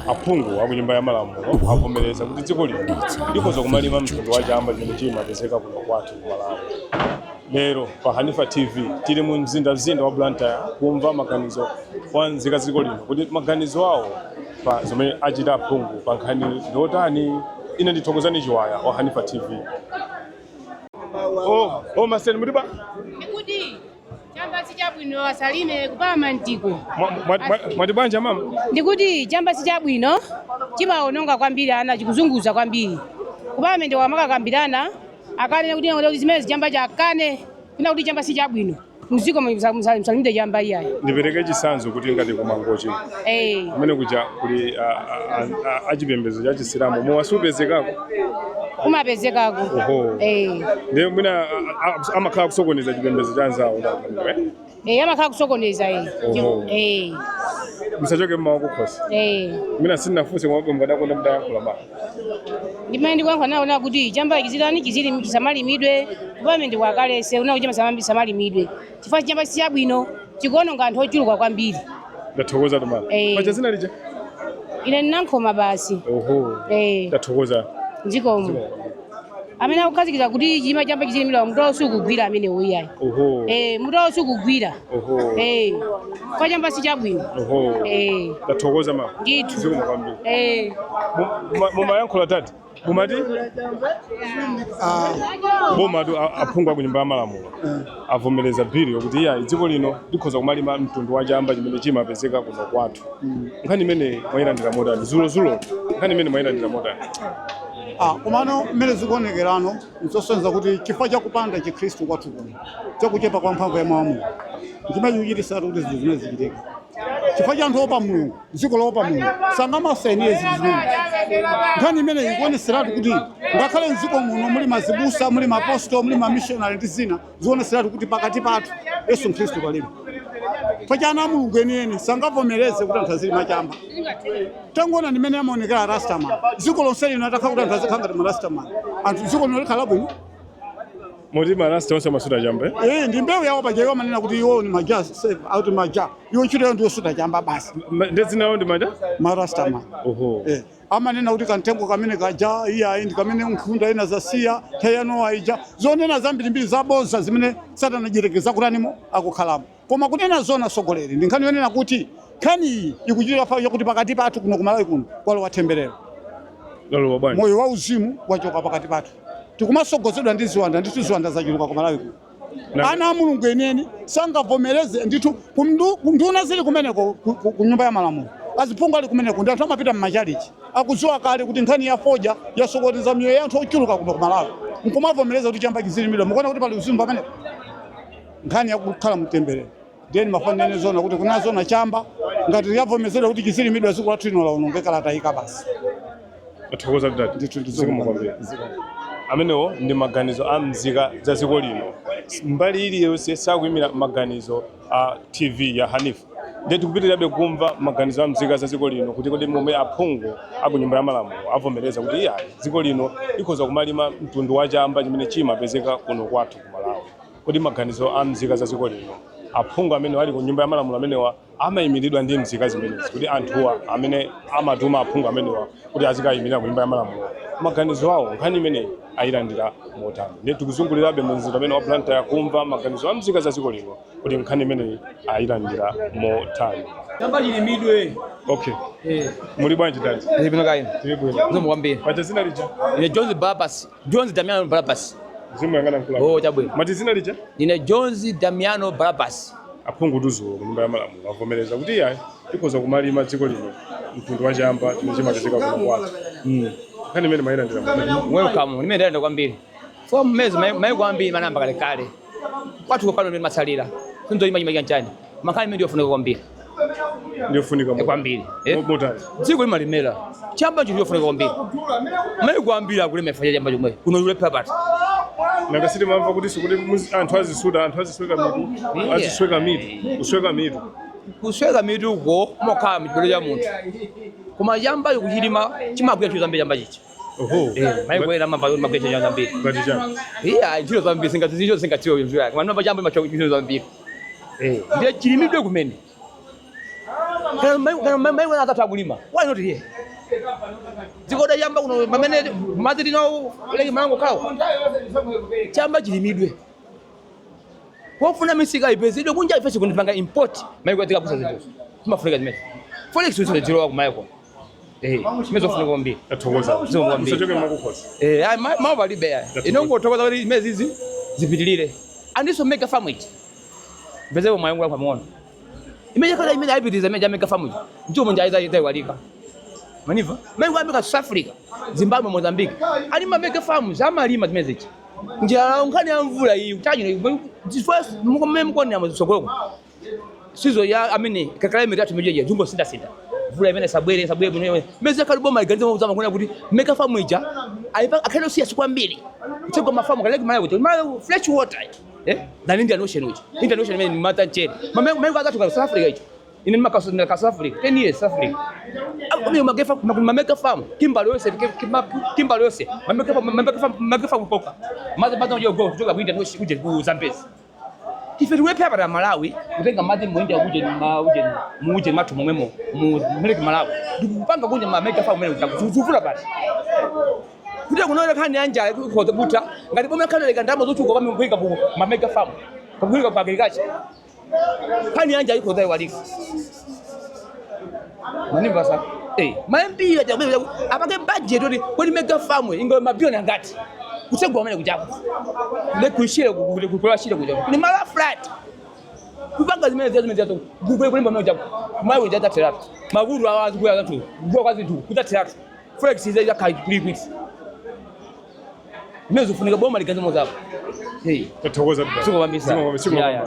aphungu akunyumba ya malamulo avomereza kuti dziko lino likhoza kumalima mtundu wa chamba chimene chimapezeka kuno kwathu ku Malawi. Lero pa Hanifa TV tili mu mzinda wa Blantyre kumva maganizo wa nzika dziko lino kuti maganizo awo pa zomwe achita aphungu pa nkhani ndotani. Ine ndithokozani chiwaya wa Hanifa TV. Maseni muliba? Ndikuti chamba si chabwino asalime kupama mtiko. Mwatibanja mama? Ndikuti chamba si chabwino chimaononga kwambiri ana chikuzunguza kwambiri. Kupama ndi wamaka kambirana akane kuti ngoti zimene chamba chakane kuna kuti chamba si chabwino. Muziko msalimide chamba iyayi. Ndipereke chisanzo kuti ngati kumangochi. Kumene kuja kuli achipembedzo cha Chisilamu muwasupezekako. Kumapezekako. Ndiye mwina amakhala kusokoneza chipembedzo cha nzawo ndakho. Amakhala kusokoneza Musachoke mmawa kukhosi. Mwina sinafunse ngombe mukadakonda mdayankhula mama. Ndimene ndikuyankha nawo kuti chamba ichizilani chizili kisamalimidwe kupame ndi wakalese una kuti samalimidwe. Chifukwa chamba si chabwino chikuononga anthu ochuluka kwambiri. Ndathokoza mama. Pacha zina lija? Ine Nkhoma basi. Ndathokoza. Ndikomo. Amene akukhazikitsa kuti chima chamba chizilimidwa mutu osukugwira amene uyayi. Mutu osukugwira. Kwa chamba si chabwino. Ndathokoza mama. Ndithu. Zikomo kwambiri. Mumayankhula tati? Mumati? Bomatu aphungu akunyumba ya malamulo avomereza bhili yokuti iya dziko lino likhoza kumalima mtundu wa chamba chimene chimapezeka kuno kwathu. Nkhani imene mwayilandira motani? Zulo nkhani imene mwayilandira motani? Kumano mmene zikuonekerano nzosonyeza kuti chifukwa chakupanda Chikhristu kwathu kuno chakuchepa kwa mphamvu ya Mulungu chimene chikuchititsa kuti zinthu zimene zichitike. Chifukwa cha anthu opa Mulungu, dziko lopa Mulungu sangamasayinire zinthu zimene. Nkhani imene ikuoneseratu kuti ngakhale mdziko muno muli mazibusa, muli maapostolo, muli mamissionary ndi zina zikuoneseratu kuti pakati pathu Yesu Khristu palibe. Chifukwa cha ana a Mulungu enieni sangavomereze kuti anthu azilima chamba. Tangoona ndimene amaonekera Rastaman. Dziko lonse lino atakhala kuti anthu azikhala ngati Rastaman. Anthu dziko lino likhala bwino. Moti marasta onse masuda chamba? Ndi mbewu yawo paja manena kuti iwo ni maja save out maja. Iwo chiro ndi osuda chamba basi. Ndezinawo ndi maja? Rastaman. Amanena kuti kantengo kamene kaja iya ndi kamene nkhunda ina zasiya tayano aija. Zonena zambiri zabodza zimene Satana jirekeza kutanimo akukhalamo. Koma kunena zona sogoleri ndi nkhani yonena kuti nkhani ikuchitira pa kuti pakati pathu kuno ku Malawi kuno kwalo watemberero. Moyo wa uzimu wachoka pakati pathu. Tikumasogozedwa ndi ziwanda ndithu ziwanda zachuluka ku Malawi kuno. Ana a Mulungu eneni sangavomereze ndithu nduna zili kumeneko ku nyumba ya malamulo. Aziphungu ali kumeneko ndi anthu amapita m'machalichi. Akudziwa kale kuti nkhani ya foja yasokoneza miyoyo ya anthu ochuluka kuno ku Malawi. Nkumavomereza kuti chamba chizilimidwa mukuona kuti pali uzimu pamenepo. Nkhani yakukhala mtemberero. Ndiye mafanene zona kuti kuna zona chamba ngati yavomerezedwa kuti chizilimidwa dziko lathu lino laonongeka latayika basi. Athokoza dad. Ndithu kwambiri. Amenewo ndi maganizo a mzika za dziko lino. Mbali iliyonse sakuyimira maganizo a TV ya Hanifa. Ndiye tikupitirabe kumva maganizo a mzika za dziko lino kuti kodi momwe aphungu akunyumba ya malamulo avomereza kuti iya dziko lino likhoza kumalima mtundu wa chamba chimene chimapezeka kuno kwathu ku Malawi. Kodi maganizo a mzika za dziko lino aphungu amene ali ku nyumba ya malamulo amenewa amayimiridwa ndi mzika zimenezi kuti anthuwa amene amatuma aphungu amenewa kuti azikayimirira ku nyumba ya malamulo maganizo awo nkhani imene ayilandira motani. Ndiye tikuzungulirabe mu mzinda amene wa Blantyre kumva maganizo a mzika za dziko lino kuti nkhani imene ayilandira motani. Chamba chilimidwe. Okay. Muli bwanji dad? Bwino kaini. Bwino. Nzomwambie. Pacha zina lija? Ine Jones Damiano Barabas. Zimu yangana nkula. Chabwe. Mati zina lija? Ine Jones Damiano Barabas. Aphungu tuzulo ku nyumba ya malamulo avomereza kuti iya likhoza kumalima dziko lino mtundu wa chamba chimene chimapezeka kuno kwathu. Nkhani imene mayilandira motani. Welcome. Nimene ndaenda kwambiri. For mezi mai kwambiri manamba kale. Kwathu kopano ndi masalira. Sinzo imanyima chanchani. Makhani imene ndiyofunika kwambiri. Ndiyofunika kwambiri. Motani. Dziko limalimera. Chamba ndiyofunika kwambiri. Mai kwambiri akulema ifaja chamba chomwe. Kuno yule papati. Nakasiti mamva kuti sikuti anthu azisuda anthu azisweka mitu azisweka mitu kusweka mitu uko mokhala mchipelo cha munthu koma chamba kuchilima chimagwira chilo zambiri chamba chichi mayikwera magwira chilo zambiri chilo zambiri singatiwo koma nomba chamba chilo zambiri ndiye chilimidwe kumene kana mai wana atatabulima why not here zikoda Chamba kuno pamene madzi lino leki mango kawo Chamba chilimidwe wofuna misika ipezidwe kunja ifese kunipanga import maiko atika kusa zinthu timafurika zimene forex usizilowa kumaiko chimezofuna kwambiri athokoza musachoke makukhosi mawu alibe inongothokoza kuti imene zizi zipitilire andiso mega farm iti mpezepo mwayangu yakho pang'ono imene ayipitiriza imene mega farm iti mchumo nje ayiwalika maniva mayangu ambika South Africa Zimbabwe Mozambique alima mega farms amalima zimene zichi njala Nkhani ya mvula iyi utaji first mukoni amazisogoko sizo ya amene kakala imeti atumejeje jumbo sinda mvula imene sabwere mwenyewe meze kalibo maliganiza muzama kuna kuti mega farm ija aipa akalo siya sikwambiri kuchego mafamu kaleki Malawi fresh water na Indian Ocean uji Indian Ocean imene mata ncheni mamengo akatuka South Africa icho ine makaso na South Africa 10 years South Africa mimi mega farm kimbali yose mega farm poka maza ndio go kutoka Indian Ocean uje ku Zambezi tiferiwe papa ra Malawi kutenga madzi muende uje matu momwemo mu Malawi ndikupanga kunja mega farm mene kuzuvula basi kuti kunoona Nkhani yanja ikhoza buta ngati bomwe khaleka ndamo zochuka kwa mkwika bu mega farm kwika kwa agriculture Nkhani yanja ikhoza iwalika manimba sa mayambi ya apake budget kuti mega farm ingo mabilioni angati kutsegwa mene kujapo ndekushire kukula shire kujapo ni mala flat kupanga zimene zato kule mwe kujapo mwe njata therapy maguru awazi kuya zato ngo kwazi tu kuta therapy forex ize ya kai liquids mezo funika boma likaza mozapo tathokoza siko kwambisa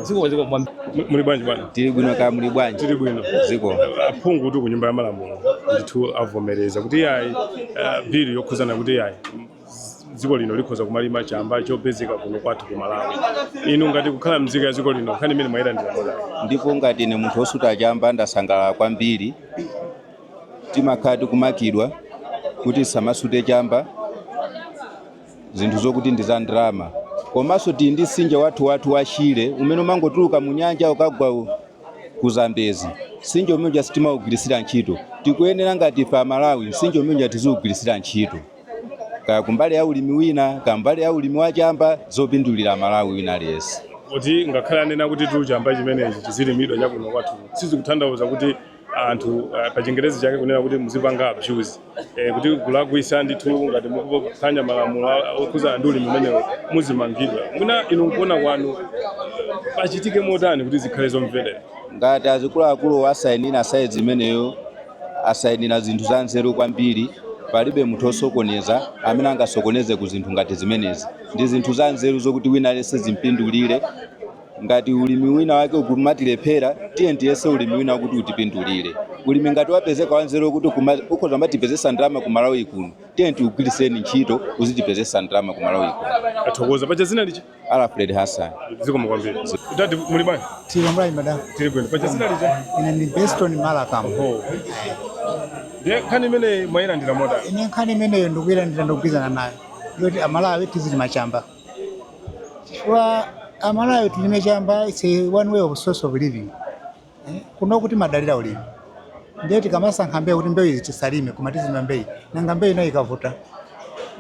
siko kwambisa muli bwanji bwana tili bwino ka muli bwanji tili bwino ziko aphungu tu kunyumba ya malamulo ndithu avomereza kuti yayi bill yokhuzana kuti yayi dziko lino likhoza kumalima chamba chopezeka kuno kwathu ku Malawi inu ngati kukhala mzika ya dziko lino Nkhani imene mwayira ndi Malawi ndipo ngati ine munthu osuta chamba ndasangalala kwambiri timakhala kumakidwa kuti samasute chamba zinthu zokuti ndi za ndrama komanso tili ndi sinja wathu wachire umene umangotuluka mu nyanja ukagwa ku Zambezi sinja umene sitima ugwirisira ntchito tikuyenera ngati ife Malawi sinja umene tizigwirisira ntchito kaya kumbali ya ulimi wina kambali ya ulimi wa chamba zopindulira Malawi wina lesi kuti ngakhala anena kuti tu chamba chimenechi chizilimidwa chakuno kwathu sizikutanthauza kuti anthu pa Chingerezi chake kunena kuti muzipanga abuse kuti kulakwisa ndithu ngati mukuphwanya malamulo okhuza ndi ulimi umenewo muzimangidwa mwina inu nkuona kwanu pachitike motani kuti zikhale zomvelera ngati azikuluakulu asayinira saizi imeneyo asayinira zinthu za nzeru kwambiri palibe munthu osokoneza amene angasokoneze ku zinthu ngati zimenezi ndi zinthu za nzeru zokuti wina lese zimpindulire ngati ulimi wina wake ukumatilephera tiyese ulimi wina kuti utipindulire ulimi ngati wapezeka wanzeru kuti ukhoza matipezesa ndrama ku Malawi kuno tiyenti ugwiriseni ntchito uzitipezesa ndrama ku Malawi kuno athokoza pacha zina licha Alfred Hassan ziko mukwambiri tati muli bwanji tili mbrai madam tili bwino pacha zina licha ine ndi Beston Malakam ndiye Nkhani imene mwayilandira moda ine Nkhani imeneyo ndikuyilandira ndikugwizana nayo yoti Amalawi tizilima chamba chifukwa Amalawi tulime chamba it's one way of source of living kuno kuti madalira ulimi ndiye tikamasankha mbewu kuti mbewu izi tisalime koma tizilima mbewu nanga mbewu inayo ikavuta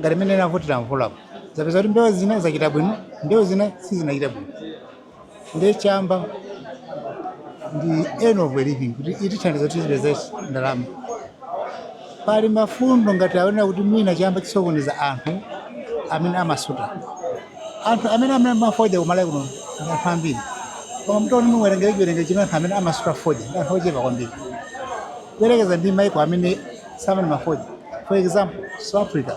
ngati imene inavutira mvulapo zapeza kuti mbewu zina zachita bwino mbewu zina sizinachita bwino ndiye chamba ndi end of living kuti itithandiza kuti tizipeze ndalama pali mafundo ngati aonera kuti mwina chamba chisokoneza anthu amene amasuta anthu amene amafoja ku Malawi kuno ndi anthu ambiri koma mtoni muwerengere chimene anthu amene amasuta foja ndi anthu ochepa kwambiri kuyerekeza ndi maiko amene samene mafoja for example South Africa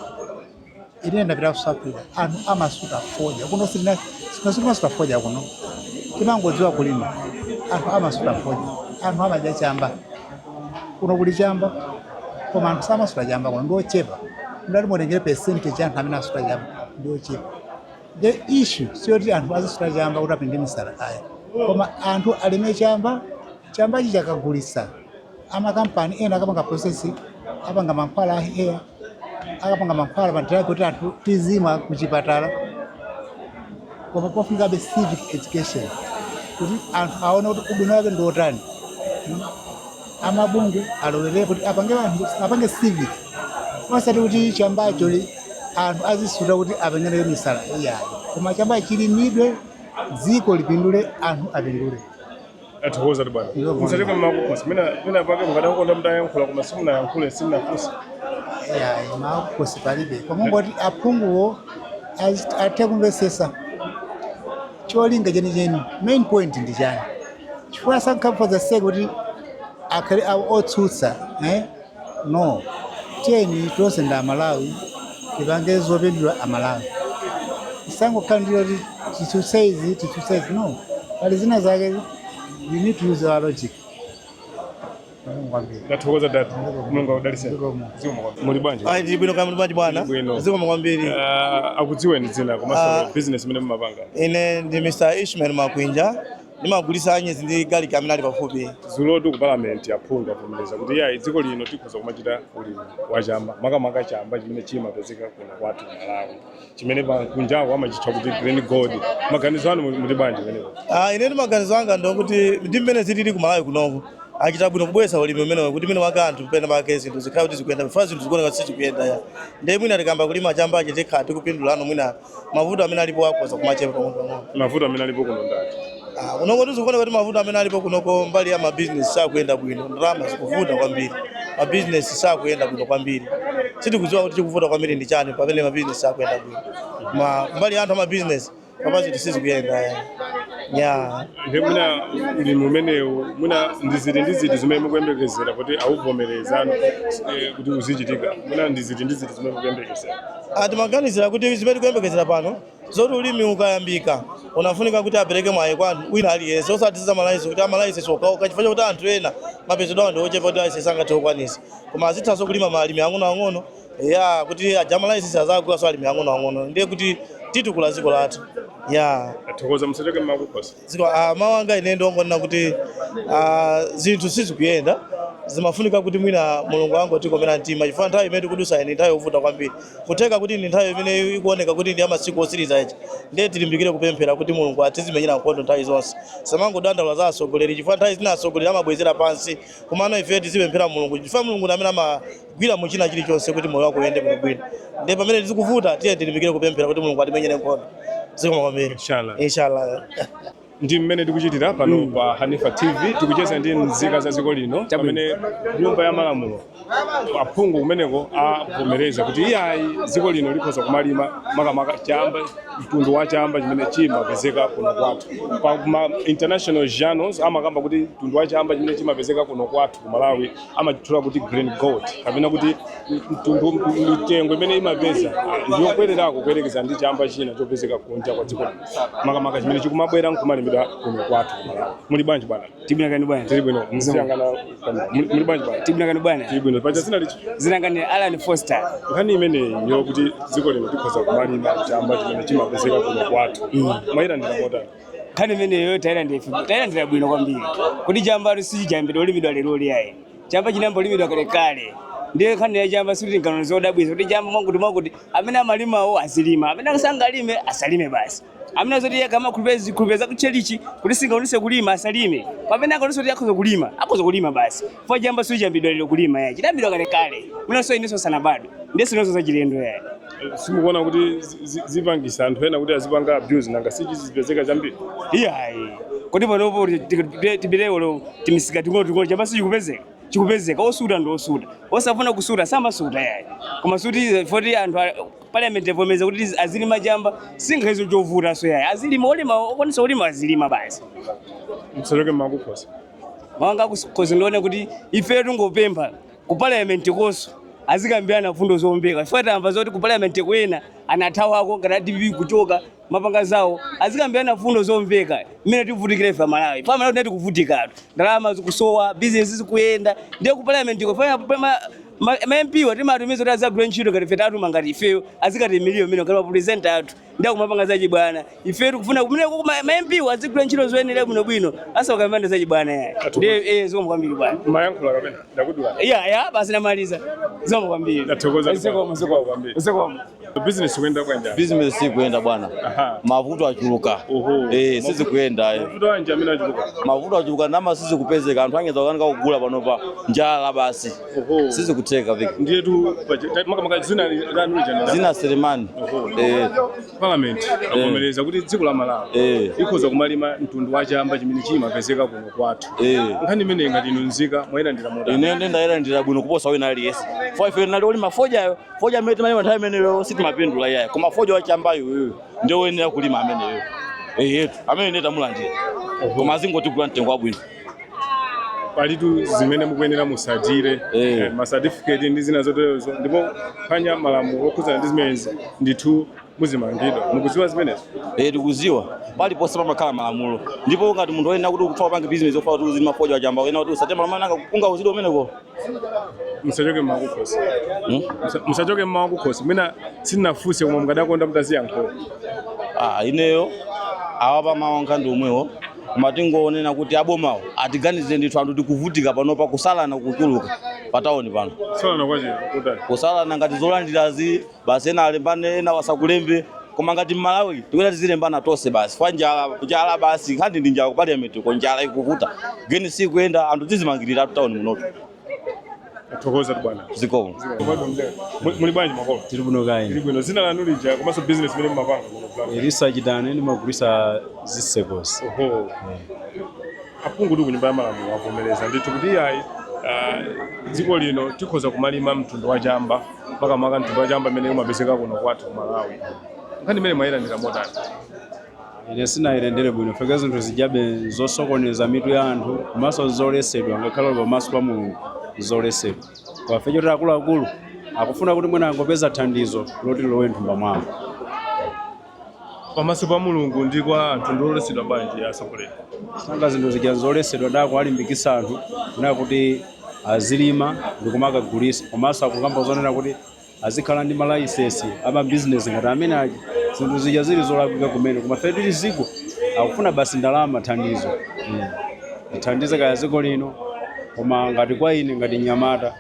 ine ndapita ku South Africa anthu amasuta foja kuno sitimasuta foja kuno timangodziwa kulima anthu amasuta foja anthu amadya chamba kuno kuli chamba koma anthu samasuta chamba kuno ndiochepa ndati muwerengere percentage anthu amene asuta chamba ndiochepa the issue siyoti anthu azisuta chamba kuti apinde misala aya koma anthu alime chamba chichakagulisa amakampani ena akapanga process apanga mankhwala a hair akapanga mankhwala madrug kuti anthu tizima kuchipatala koma pofunikabe civic education kuti anthu aone kuti ubwino wake ndi otani amabungu alolere kuti apange civic masati kuti chambacho anthu azisuta kuti apengere misala iyayi koma chamba chilimidwe dziko lipindule anthu apindule athokoza bwana musateka makukosa mina pake mukadakonda mtayankhula koma simunayankhule simunafunsa iyayi makukosi palibe pamongoti aphunguwo athe kumvesesa cholinga chenicheni main point ndi chani chifukwa sankhamphoza seke kuti akhale otsutsa no tiyeni tonse nda Malawi tipange zopindula Amalawi isangokhala ndilo kuti titsutsa no pali zina zake you need to use our logic. Nathokoza dad. Mungu awudalise. Muli bwanji? Ndi bwino kama muli bwanji bwana. Ziko mwambiri. Akudziweni dzina komanso business imene mumapanga. Ine ndi Mr. Ishmael Makwinja. Ndimagulisa anyezi ndi garlic amene ali pafupi. Zulotu ku parliament yaphunga kumeleza kuti yayi dziko lino tikhoza kumachita ulimi wa chamba. Makamaka chamba chimene chimapezeka kuno kwathu Malawi. Chimene kunjawo amachitcha kuti green gold. Maganizo anu muli bwanji menewo? Ine ndi maganizo anga ndokuti ndi mmene zilili ku Malawi kunoko. Achita bwino kubwesa ulimi umene kuti mene wakanthu pena pake zinthu zikhala kuti zikuyenda before zinthu zikuoneka kuti zikuyenda ya ndiye mwina tikamba kulima chamba ache tikhala tikupindulano mwina mavuto amene alipo akhoza kumachepa pang'ono. Mavuto amene alipo kuno ndati kunoko tizikuoneka kuti mavuto amene alipo kunoko mbali ya mabizinesi sakuyenda bwino ndalama zikuvuta kwambiri mabizinesi sakuyenda bwino kwambiri sitikudziwa kuti chikuvuta kwambiri ndi chani pamene mabizinesi sakuyenda bwino mbali ya anthu amabizinesi papazi tisizikuyenda Muna ulimi umenewu muna ndiziti zimene mukuyembekezera kuti awuvomerezana kuti uzichitika muna ndiziti zimene mukuyembekezera timaganizira kuti zimene tikuyembekezera pano zoti ulimi ukayambika unafunika kuti apereke mwayi kwa wina aliyense osatiza malayisensi kuti amalayisensi okauka chifukwa chakuti anthu ena mapezedwa ndi ochepa kuti alayisensi angati okwanisa koma azithanso kulima malimi ang'onoang'ono kuti aja amalayisensi azagula so alimi ang'onoang'ono ndiye kuti titukula dziko lathu athokoza musacheke makukosa dziko mawanga ine ndongonena kuti zinthu sizikuyenda zimafunika kuti mwina mulungu wangu atikomera mtima chifukwa nthawi imene tikudusa ine nthawi yovuta kwambiri kutheka kuti ndi nthawi imene ikuoneka kuti ndi amasiku osiriza ichi ndiye tilimbikire kupemphera kuti mulungu atizimenyera nkhondo nthawi zonse samangodandaula za atsogoleri chifukwa nthawi zina atsogoleri amabwezera pansi komano ife tizipemphera mulungu chifukwa mulungu amene amagwira muchina chilichonse kuti moyo wako uyende bwinobwino ndiye pamene tizikuvuta tiye tilimbikire kupemphera kuti mulungu atimenyere nkhondo zikoma kwambiri inshallah ndi mmene tikuchitira pano pa Hanifa TV tikucheza ndi nzika za dziko lino pamene nyumba ya malamulo aphungu kumeneko avomereza kuti iyayi dziko lino likhoza kumalima makamaka chamba mtundu wa chamba chimene chimapezeka kuno kwathu pa international journals amakamba kuti mtundu wa chamba chimene chimapezeka kuno kwathu ku Malawi amachitchula kuti green gold kapena kuti mtundu mitengo imene imapeza ndiyokwererako kuyerekeza ndi chamba china chopezeka kunja kwa dziko makamaka chimene chikumabwera nkumalimidwa kuno kwathu ku Malawi. Muli bwanji bwana? Tibinakani bwana. Tili bwino. Msiyangana muli bwanji bwana? Tibinakani bwana. Tili bwino. Pacha sina lichi? Zinangani Alan Foster. Nkhani imene yo kuti dziko lino tikhoza kumalima chamba chimene chimapezeka kuno kwathu. Maira ndina mota. Nkhani imene yo tayenda bwino kwambiri. Kuti chamba rusijambira olimidwa lero liyayi. Chamba chinambo limidwa kale. Ndiye nkhani ya chamba suti ngano zodabwisa kuti chamba mwanguti amene amalimawo azilima amene asangalime asalime basi. Amina zoti kama kupeza kuchelichi kuti singaonese kulima asalime pamene akaonese kuti akhoza kulima basi fo jamba sujambidwa lero kulima yayi chidambidwa kale mina so ineso sana bado ndese nozo za chilendo yayi simukuona kuti zipangisa anthu ena kuti azipanga abuse nanga sichizipezeka chambiri iyayi kuti panopo tibirewolo timisika tingotingo chamba chikupezeka osuda ndo osuda osafuna kusuda samasuda yayi koma suti foti anthu parliament evomeza kuti azilima chamba singaizo chovuta so yayi azilima olima okwanisa olima azilima basi msaloke makukosa mawanga kukoza ndione kuti ife tungopempha ku parliament konso azikambirana fundo zombeka fata amva zoti ku parliament kwena anathawako ngati DP kuchoka mapanga zawo azikambirana fundo zombeka imene tivutikire ife Malawi pamene tinati kuvutikatu ndalama zikusowa business zikuyenda ndiye ku parliament kufanya MP watimatumiza kuti azagula ntchito ngati ife tatuma ngati ifeyo azikati miliyo ngati mapresenta athu ndiye kumapanga zachibwana ife tikufuna kumene MP azigula ntchito zoyenera bwinobwino asa ukamanda zachibwana yayi ndiye zomwe kwambiri bwana mayankhula kapena ndakudula basi namaliza zomwe kwambiri nathokoza kwambiri Business kuenda kwanja. Business si kuenda bwana. Mavuto achuluka. Sisi kuenda. Mavuto anje amina achuluka. Mavuto achuluka nama sisi kupezeka anthu angeza kukanika kugula panopa njala basi. Sisi kuteka viki. Ndiye tu maka zina zina Selemani. Parliament akomeleza kuti dziko la Malawi ikhoza kumalima mtundu wa chamba chimene chimapezeka kuno kwathu. Nkhani imene ngati inunzika mwayilandira moda. Ine ndayilandira bwino kuposa wina aliyense. Ife nali oli mafoja amene timali nthawi imeneyo sitimapindula iyayo. Koma foja wa chambayo wewe ndio wenera kulima ameneyo. Yetu amene tamulandira. Koma azingotigula mtengo wabwino. Palitu zimene mukuyenera musatire ma certificate ndi zina zoterezo ndipo phwanya malamulo okhudzana ndi zimenezi ndithu muzimangidwa. Mukuziwa zimenezo? Tikuziwa. Paliponse pamakhala malamulo. Ndipo ngati munthu oyenera kuti ukufuna kupanga business ofuna kuti uzilima foja wa chamba oyenera kuti usatema malamulo nanga kupunga uzidi umeneko. Musachoke mmakukhosi. Musachoke mmakukhosi. Mwina sinafunse koma mukadakonda mutaziyankho. Ineyo awapa mawanga ndi omwewo. Matingoonena kuti abomawo atiganize ndithu anthu tikuvutika panopa kusalana kuchuluka pataoni pano. Salana kwaje kutani? Kusalana ngati zolandirazi basi ena alembane ena wasakulembe koma ngati Malawi tikwera tizilembana tonse basi. Fa njala basi nkhani ndi njala ku parliament ko njala ikuvuta. Geni si kuenda anthu tizimangirira tataoni munoto. Thokoza bwana. Zikomo. Muli bwanji makolo? Tiri buno gayi. Tiri bwino zina lanu lija komanso business imene mumapanga kuno. Research dane ni magulisa zisegos. Apungudu ku nyumba ya malamulo avomereza ndithu kuti yayi dziko lino tikhoza kumalima mtundu wa chamba mpaka mtundu wa chamba imene umapezeka kuno kwathu ku Malawi. Nkhani imene mwayilandira motani? Ine sinayilendere bwino fika zinthu zijabe zosokoneza mitu ya anthu komanso zolesedwa ngakhale pamaso pa Mulungu zolesedwa. Wafecho kuti akuluakulu akufuna kuti mwina angopeza thandizo loti lowe nthumba mwawo. Pamaso pa Mulungu ndi kwa anthu ndolesedwa bwanji asokolera. Sanga zinthu zija zolesedwa ndako alimbikisa anthu kuna kuti azilima ndi kumakagulisa komanso akukamba zonena kuti azikhala ndi malayisensi ama business ngati amene aji zinthu zija zili zolakwika kumene koma fe tili ziko akufuna basi ndalama thandizo. Thandizo kaya ziko lino koma ngati kwa ine ngati Nyamata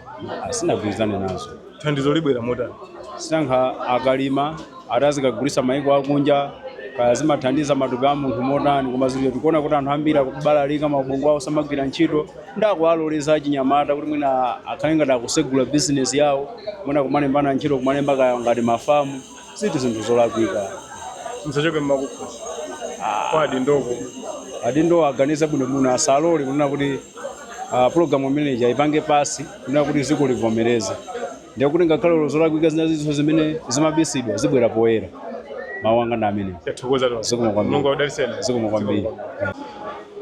asinagwirizane nazo. Thandizo libwera motani? Sankha akalima atazikagulisa maiko akunja kazima thandiza matupi a munthu motani koma ziliyo tikuona kuti anthu ambiri akubalalika mabongo awo samagwira ntchito ndako aloleza Chinyamata kuti mwina akhale ngati akusegula business yawo mwina kumalembana ntchito kumalemba kaya ngati mafamu ziti zinthu zolakwika. Musachoke mmakukhosi. Kwa adindo aganiza bwino asalole kunena kuti program manager ipange pasi kunena kuti ziko livomereze. Ndiye kuti ngakhale zolakwika zinazizo zimene zimabisidwa zibwera poyera. Mawanga na amene. Yathokoza lona. Mulungu adaliseni. Zikomo kwambiri.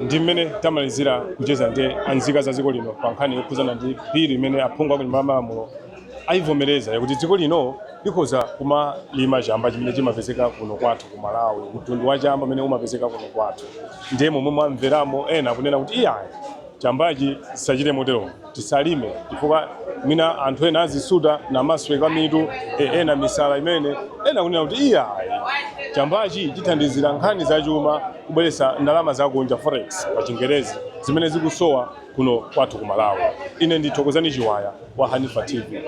Ndi mmene tamalizira kucheza ndi anzika za dziko lino pa nkhani yokhuzana ndi bill imene aphungu ku nyumba ya malamulo ayivomereza yakuti dziko lino likhoza kumalima chamba chimene chimapezeka kuno kwathu ku Malawi mtundu wa chamba umene umapezeka kuno kwathu. Ndiye momwe mwamveramo ena kunena kuti iyayi chambachi sachite motero tisalime chifukwa mina anthu ena azisuta namasweka mitu ena misala imene ena kunena kuti iyayi chambachi chithandizira nkhani zachuma kubweretsa ndalama zakunja forex pa Chingerezi zimene zikusowa kuno kwathu ku Malawi. Ine ndi Thokozani Chiwaya wa Hanifa TV.